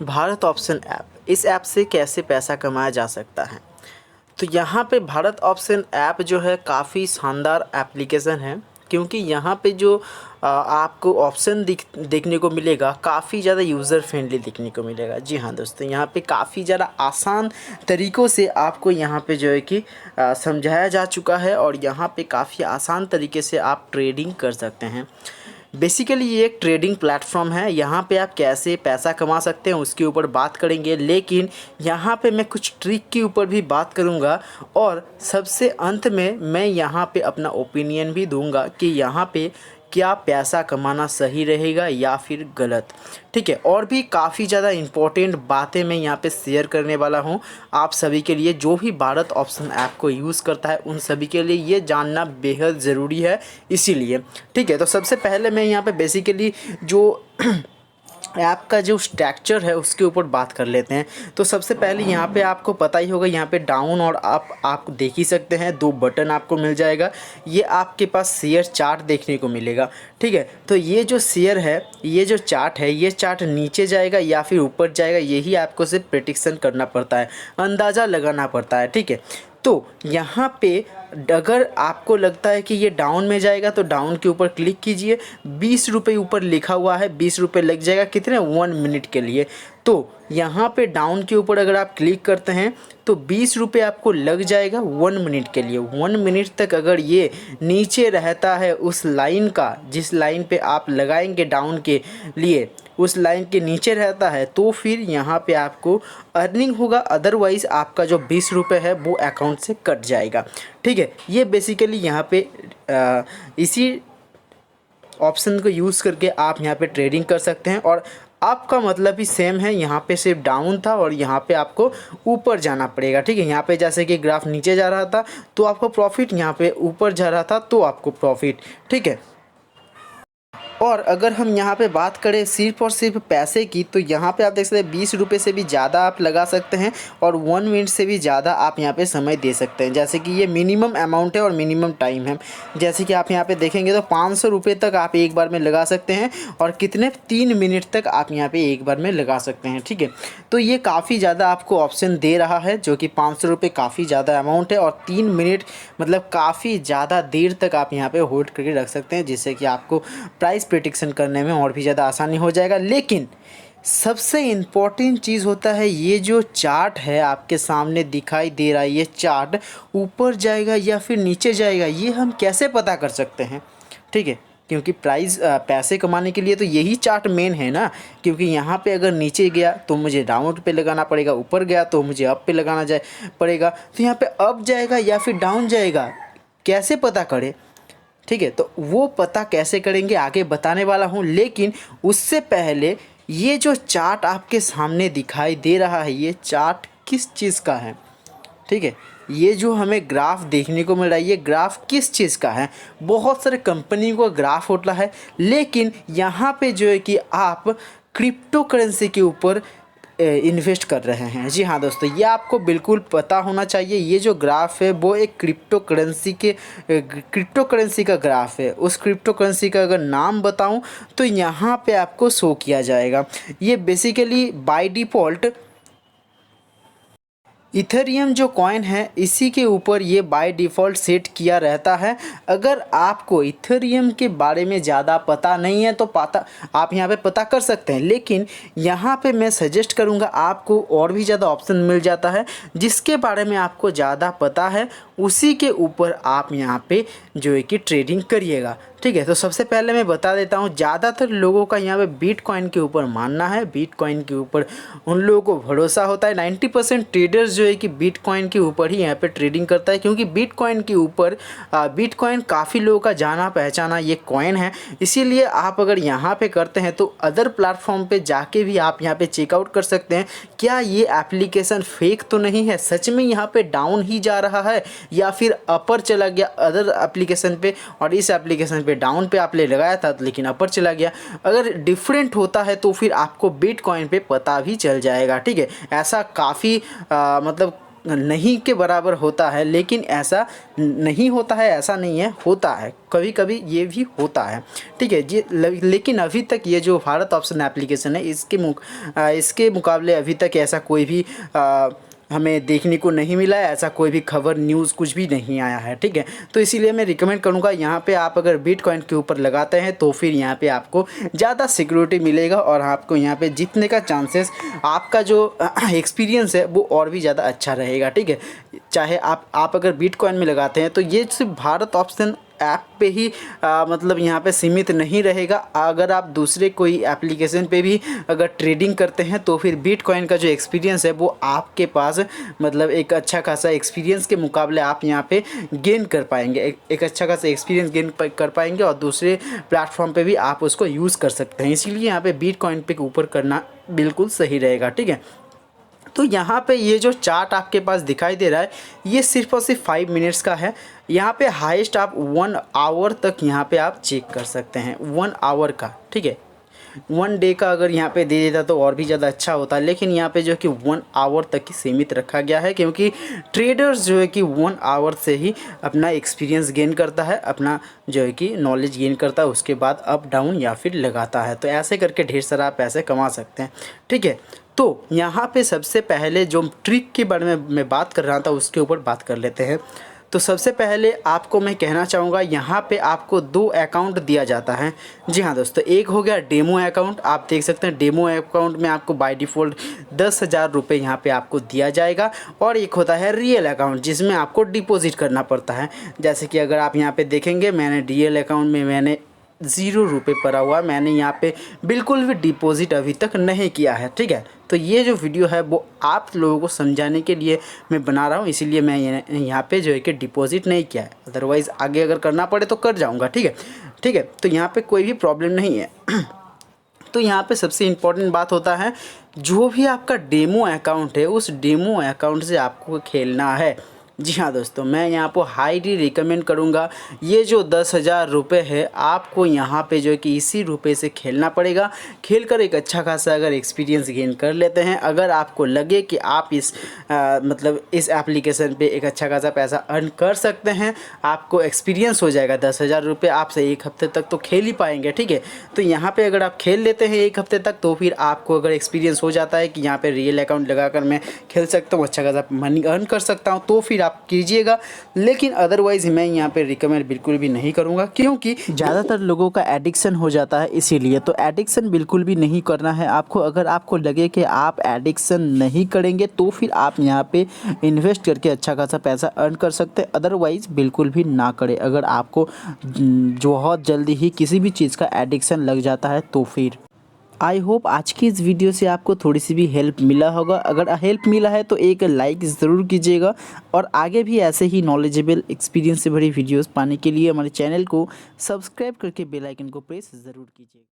Bharat option app, इस app से कैसे पैसा कमाया जा सकता है। तो यहाँ पे भारत ऑप्शन ऐप जो है काफ़ी शानदार एप्लीकेशन है, क्योंकि यहाँ पे जो आपको ऑप्शन देखने को मिलेगा काफ़ी ज़्यादा यूज़र फ्रेंडली देखने को मिलेगा। जी हाँ दोस्तों, यहाँ पे काफ़ी ज़्यादा आसान तरीक़ों से आपको यहाँ पे जो है कि समझाया जा चुका है, और यहाँ पे काफ़ी आसान तरीके से आप ट्रेडिंग कर सकते हैं। बेसिकली ये एक ट्रेडिंग प्लेटफॉर्म है। यहाँ पे आप कैसे पैसा कमा सकते हैं उसके ऊपर बात करेंगे, लेकिन यहाँ पे मैं कुछ ट्रिक के ऊपर भी बात करूँगा, और सबसे अंत में मैं यहाँ पे अपना ओपिनियन भी दूँगा कि यहाँ पे क्या पैसा कमाना सही रहेगा या फिर गलत। ठीक है, और भी काफ़ी ज़्यादा इम्पोर्टेंट बातें मैं यहाँ पे शेयर करने वाला हूँ आप सभी के लिए। जो भी भारत ऑप्शन ऐप को यूज़ करता है उन सभी के लिए ये जानना बेहद ज़रूरी है, इसीलिए। ठीक है, तो सबसे पहले मैं यहाँ पे बेसिकली जो ऐप का जो स्ट्रक्चर है उसके ऊपर बात कर लेते हैं। तो सबसे पहले यहाँ पे आपको पता ही होगा, यहाँ पे डाउन और अप आप देख ही सकते हैं, दो बटन आपको मिल जाएगा। ये आपके पास शेयर चार्ट देखने को मिलेगा। ठीक है, तो ये जो शेयर है, ये जो चार्ट है, ये चार्ट नीचे जाएगा या फिर ऊपर जाएगा, यही आपको सिर्फ प्रेडिक्शन करना पड़ता है, अंदाज़ा लगाना पड़ता है। ठीक है, तो यहाँ पे अगर आपको लगता है कि ये डाउन में जाएगा तो डाउन के ऊपर क्लिक कीजिए। 20 रुपये ऊपर लिखा हुआ है, 20 रुपये लग जाएगा, कितने 1 मिनट के लिए। तो यहाँ पे डाउन के ऊपर अगर आप क्लिक करते हैं तो 20 रुपये आपको लग जाएगा 1 मिनट के लिए। 1 मिनट तक अगर ये नीचे रहता है उस लाइन का, जिस लाइन पे आप लगाएंगे डाउन के लिए, उस लाइन के नीचे रहता है, तो फिर यहाँ पे आपको अर्निंग होगा। अदरवाइज़ आपका जो 20 रुपये है वो अकाउंट से कट जाएगा। ठीक है, ये बेसिकली यहाँ पे इसी ऑप्शन को यूज़ करके आप यहाँ पे ट्रेडिंग कर सकते हैं। और आपका मतलब भी सेम है, यहाँ पे सिर्फ डाउन था और यहाँ पे आपको ऊपर जाना पड़ेगा। ठीक है, यहाँ पे जैसे कि ग्राफ नीचे जा रहा था तो आपको प्रॉफिट, यहाँ पे ऊपर जा रहा था तो आपको प्रॉफिट। ठीक है, और अगर हम यहाँ पे बात करें सिर्फ और सिर्फ पैसे की, तो यहाँ पे आप देख सकते हैं 20 रुपये से भी ज़्यादा आप लगा सकते हैं और 1 मिनट से भी ज़्यादा आप यहाँ पे समय दे सकते हैं। जैसे कि ये मिनिमम अमाउंट है और मिनिमम टाइम है। जैसे कि आप यहाँ पे देखेंगे तो 500 रुपये तक आप एक बार में लगा सकते हैं, और कितने 3 मिनट तक आप यहाँ पर एक बार में लगा सकते हैं। ठीक है, तो ये काफ़ी ज़्यादा आपको ऑप्शन दे रहा है, जो कि 500 रुपये काफ़ी ज़्यादा अमाउंट है, और 3 मिनट मतलब काफ़ी ज़्यादा देर तक आप यहाँ पर होल्ड करके रख सकते हैं, जिससे कि आपको प्राइस प्रेडिक्शन करने में और भी ज़्यादा आसानी हो जाएगा। लेकिन सबसे इम्पॉर्टेंट चीज़ होता है, ये जो चार्ट है आपके सामने दिखाई दे रहा है, ये चार्ट ऊपर जाएगा या फिर नीचे जाएगा, ये हम कैसे पता कर सकते हैं। ठीक है, क्योंकि पैसे कमाने के लिए तो यही चार्ट मेन है ना। क्योंकि यहाँ पे अगर नीचे गया तो मुझे डाउन पे लगाना पड़ेगा, ऊपर गया तो मुझे अप पे लगाना पड़ेगा। तो यहाँ पे अप जाएगा या फिर डाउन जाएगा, कैसे पता करें। ठीक है, तो वो पता कैसे करेंगे आगे बताने वाला हूँ। लेकिन उससे पहले ये जो चार्ट आपके सामने दिखाई दे रहा है, ये चार्ट किस चीज़ का है। ठीक है, ये जो हमें ग्राफ देखने को मिल रहा है, ये ग्राफ किस चीज़ का है। बहुत सारे कंपनी का ग्राफ होता है, लेकिन यहाँ पे जो है कि आप क्रिप्टो करेंसी के ऊपर इन्वेस्ट कर रहे हैं। जी हाँ दोस्तों, ये आपको बिल्कुल पता होना चाहिए। ये जो ग्राफ है वो एक क्रिप्टो करेंसी का ग्राफ है। उस क्रिप्टो करेंसी का अगर नाम बताऊं तो यहाँ पे आपको शो किया जाएगा। ये बेसिकली बाय डिफ़ॉल्ट इथेरियम जो कॉइन है इसी के ऊपर ये बाय डिफ़ॉल्ट सेट किया रहता है। अगर आपको इथेरियम के बारे में ज़्यादा पता नहीं है तो आप यहाँ पे पता कर सकते हैं, लेकिन यहाँ पे मैं सजेस्ट करूँगा आपको और भी ज़्यादा ऑप्शन मिल जाता है जिसके बारे में आपको ज़्यादा पता है, उसी के ऊपर आप यहाँ पे जो है कि ट्रेडिंग करिएगा। ठीक है, तो सबसे पहले मैं बता देता हूँ, ज़्यादातर लोगों का यहाँ पे बिटकॉइन के ऊपर मानना है, बिटकॉइन के ऊपर उन लोगों को भरोसा होता है। 90% ट्रेडर्स जो है कि बिटकॉइन के ऊपर ही यहाँ पे ट्रेडिंग करता है, क्योंकि बिटकॉइन के ऊपर बिटकॉइन काफ़ी लोगों का जाना पहचाना ये कॉइन है। इसीलिए आप अगर यहाँ पे करते हैं तो अदर प्लेटफॉर्म पे जाके भी आप यहाँ पे चेकआउट कर सकते हैं, क्या ये एप्लीकेशन फेक तो नहीं है, सच में यहाँ पे डाउन ही जा रहा है या फिर अपर चला गया अदर एप्लीकेशन पे, और इस एप्लीकेशन पे डाउन पे आपने लगाया था लेकिन अपर चला गया। अगर डिफरेंट होता है तो फिर आपको बिटकॉइन पे पता भी चल जाएगा। ठीक है, ऐसा काफ़ी मतलब नहीं के बराबर होता है, लेकिन ऐसा नहीं होता है, ऐसा नहीं है, होता है, कभी कभी ये भी होता है, ठीक है जी। लेकिन अभी तक ये जो भारत ऑप्शन एप्लीकेशन है इसके मुकाबले अभी तक ऐसा कोई भी हमें देखने को नहीं मिला है, ऐसा कोई भी खबर न्यूज़ कुछ भी नहीं आया है, ठीक है। तो इसीलिए मैं रिकमेंड करूँगा यहाँ पे आप अगर बिटकॉइन के ऊपर लगाते हैं तो फिर यहाँ पे आपको ज़्यादा सिक्योरिटी मिलेगा और आपको यहाँ पे जीतने का चांसेस, आपका जो एक्सपीरियंस है वो और भी ज़्यादा अच्छा रहेगा, ठीक है। चाहे आप अगर बिटकॉइन में लगाते हैं तो ये सिर्फ भारत ऑप्शन ऐप पे ही मतलब यहाँ पे सीमित नहीं रहेगा। अगर आप दूसरे कोई एप्लीकेशन पे भी अगर ट्रेडिंग करते हैं तो फिर बिटकॉइन का जो एक्सपीरियंस है वो आपके पास मतलब एक अच्छा खासा एक्सपीरियंस के मुकाबले आप यहाँ पे गेन कर पाएंगे, एक अच्छा खासा एक्सपीरियंस गेन कर पाएंगे और दूसरे प्लेटफॉर्म पे भी आप उसको यूज़ कर सकते हैं। इसीलिए यहाँ पे बिटकॉइन पे ऊपर करना बिल्कुल सही रहेगा, ठीक है। तो यहाँ पे ये जो चार्ट आपके पास दिखाई दे रहा है ये सिर्फ और सिर्फ 5 मिनट्स का है। यहाँ पे हाईएस्ट आप 1 आवर तक यहाँ पे आप चेक कर सकते हैं, 1 आवर का, ठीक है। 1 डे का अगर यहाँ पे दे देता तो और भी ज़्यादा अच्छा होता, लेकिन यहाँ पे जो है कि 1 आवर तक ही सीमित रखा गया है, क्योंकि ट्रेडर्स जो है कि 1 आवर से ही अपना एक्सपीरियंस गेन करता है, अपना जो है कि नॉलेज गेन करता है, उसके बाद अप डाउन या फिर लगाता है। तो ऐसे करके ढेर सारा आप पैसे कमा सकते हैं, ठीक है। तो यहाँ पे सबसे पहले जो ट्रिक के बारे में मैं बात कर रहा था उसके ऊपर बात कर लेते हैं। तो सबसे पहले आपको मैं कहना चाहूँगा यहाँ पे आपको 2 अकाउंट दिया जाता है। जी हाँ दोस्तों, एक हो गया डेमो अकाउंट, आप देख सकते हैं डेमो अकाउंट में आपको बाय डिफ़ॉल्ट 10,000 रुपये यहाँ पे आपको दिया जाएगा। और एक होता है रियल अकाउंट जिसमें आपको डिपॉजिट करना पड़ता है। जैसे कि अगर आप यहाँ पे देखेंगे मैंने रियल अकाउंट में मैंने 0 रुपये पड़ा हुआ, मैंने यहाँ पे बिल्कुल भी डिपॉजिट अभी तक नहीं किया है, ठीक है। तो ये जो वीडियो है वो आप लोगों को समझाने के लिए मैं बना रहा हूँ, इसीलिए मैं यहाँ पे जो है कि डिपॉजिट नहीं किया है। अदरवाइज़ आगे अगर करना पड़े तो कर जाऊँगा, ठीक है, ठीक है। तो यहाँ पे कोई भी प्रॉब्लम नहीं है। तो यहाँ पे सबसे इम्पोर्टेंट बात होता है, जो भी आपका डेमो अकाउंट है उस डेमो अकाउंट से आपको खेलना है। जी हाँ दोस्तों, मैं यहाँ पर हाईली रिकमेंड करूँगा, ये जो 10,000 रुपये है आपको यहाँ पे जो है कि इसी रुपये से खेलना पड़ेगा। खेल कर एक अच्छा खासा अगर एक्सपीरियंस गेन कर लेते हैं, अगर आपको लगे कि आप मतलब इस एप्लीकेशन पे एक अच्छा खासा पैसा अर्न कर सकते हैं, आपको एक्सपीरियंस हो जाएगा, 10,000 रुपये आपसे 1 हफ्ते तक तो खेल ही पाएंगे, ठीक है। तो यहाँ पर अगर आप खेल लेते हैं 1 हफ्ते तक तो फिर आपको अगर एक्सपीरियंस हो जाता है कि यहाँ पर रियल अकाउंट लगा कर मैं खेल सकता हूँ, अच्छा खासा मनी अर्न कर सकता हूँ, तो फिर आप कीजिएगा। लेकिन अदरवाइज़ मैं यहाँ पे रिकमेंड बिल्कुल भी नहीं करूँगा, क्योंकि ज़्यादातर लोगों का एडिक्शन हो जाता है, इसीलिए तो एडिक्शन बिल्कुल भी नहीं करना है आपको। अगर आपको लगे कि आप एडिक्शन नहीं करेंगे तो फिर आप यहाँ पे इन्वेस्ट करके अच्छा खासा पैसा अर्न कर सकते हैं, अदरवाइज़ बिल्कुल भी ना करें। अगर आपको बहुत जल्दी ही किसी भी चीज़ का एडिक्शन लग जाता है तो फिर आई होप आज की इस वीडियो से आपको थोड़ी सी भी हेल्प मिला होगा। अगर हेल्प मिला है तो एक लाइक ज़रूर कीजिएगा और आगे भी ऐसे ही नॉलेजेबल एक्सपीरियंस से भरी वीडियोस पाने के लिए हमारे चैनल को सब्सक्राइब करके बेल आइकन को प्रेस ज़रूर कीजिएगा।